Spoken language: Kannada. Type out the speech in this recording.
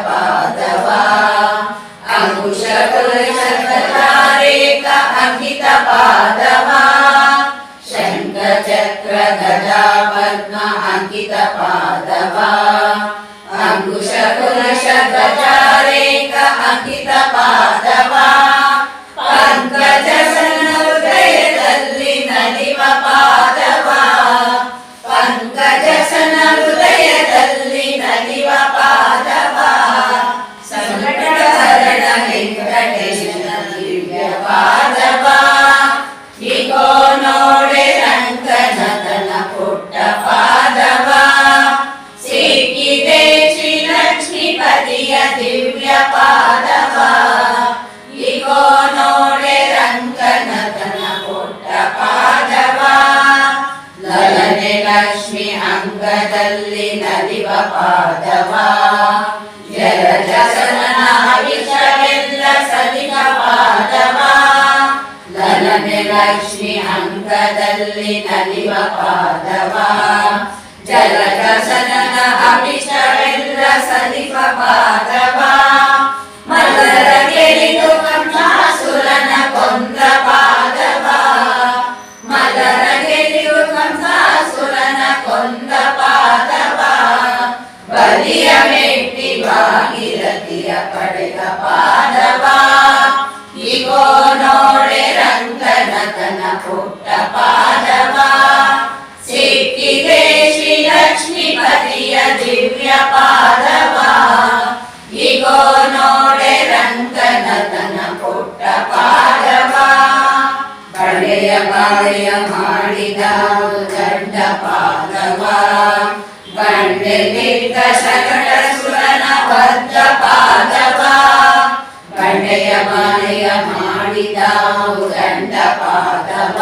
ಪಾದವ ಅಂಕುಶ ಕುಲಶತಾರೇಕ ಅಂಕಿತ ಪಾದವ ಶಂಖ ಚಕ್ರ ಗದಾ ಪದ್ಮ ಅಂಕಿತ ಪಾದವ ಅಂಕುಶ ಕುಲಶತಾರೇಕ ಅಂಕಿತ ಪಾದವ ಪಂಕಜಸನ ಹೃದಯದಲ್ಲಿ ನಲಿವ ಪಾದವ ಪಂಕಜಸನ ಹೃದಯದಲ್ಲಿ ನಲಿವ ಪಾದವ ಸಂಕಟಹರಣ ವೆಂಕಟೇಶನ ದಿವ್ಯ ಪಾದವ ಇಗೋ ನೋಡೆ ರಂಗನಾಥನ ಪುಟ್ಟ ಪಾದವ ಸಿಕ್ಕಿದೆ ಶ್ರೀ ಲಕ್ಷ್ಮೀಪತಿಯ ದಿವ್ಯ ಪಾದವ ಇಗೋ ನೋಡೆ ರಂಗನಾಥನ ಪುಟ್ಟ ಪಾದವ ಲಲನೆ ಲಕ್ಷ್ಮಿ ಅಂಗದಲ್ಲಿ ನಲಿವ ಪಾದವ ಜಲಜಸನ ವಿಷವೆಲ್ಲ ಸಲಿವ ಪಾದವ ಲಲನೆ ಲಕ್ಷ್ಮಿ ಅಂಗದಲ್ಲಿ ನಲಿವ ಪಾದವ ಜಲಜಸನ ಅಭಿಷವೆಲ್ಲ ಸಲಿವ ಪಾದವ ಮಲರ ಗೆಲಿದು ಕಂಸಾಸುರನ ಕೊಂದ ಪಾದವ ಮಲರ ಗೆಲಿದು ಕಂಸಾಸುರನ ಕೊಂದ ಪಾದವ ಬಲಿಯ ಮೆಟ್ಟಿ ಭಾಗೀರಥಿಯ ಪಡೆದ ಪಾದವ ಇಗೋ ನೋಡೆ ರಂಗನಾಥನ ಪುಟ್ಟ ಪಾದವ ಸಿಕ್ಕಿದೆ ಶ್ರೀ ಲಕ್ಷ್ಮೀಪತಿಯ ದಿವ್ಯ ಪಾದವ ಇಗೋ ನೋಡೆ ರಂಗನಾಥನ ಪುಟ್ಟ ಪಾದವ ಬಳೆಯ ಬಾಳೆಯ ಮಾಡಿದ ಗಂಡ ಪಾದವ ಬಂಡೆಗಿದ್ದ ಶಕಟ ಸುರನ ಬದ್ಧ ಪಾದವ ಬಳೆಯ ಬಾಳೆಯ ಮಾಡಿದ ಗಂಡ ಪಾದವ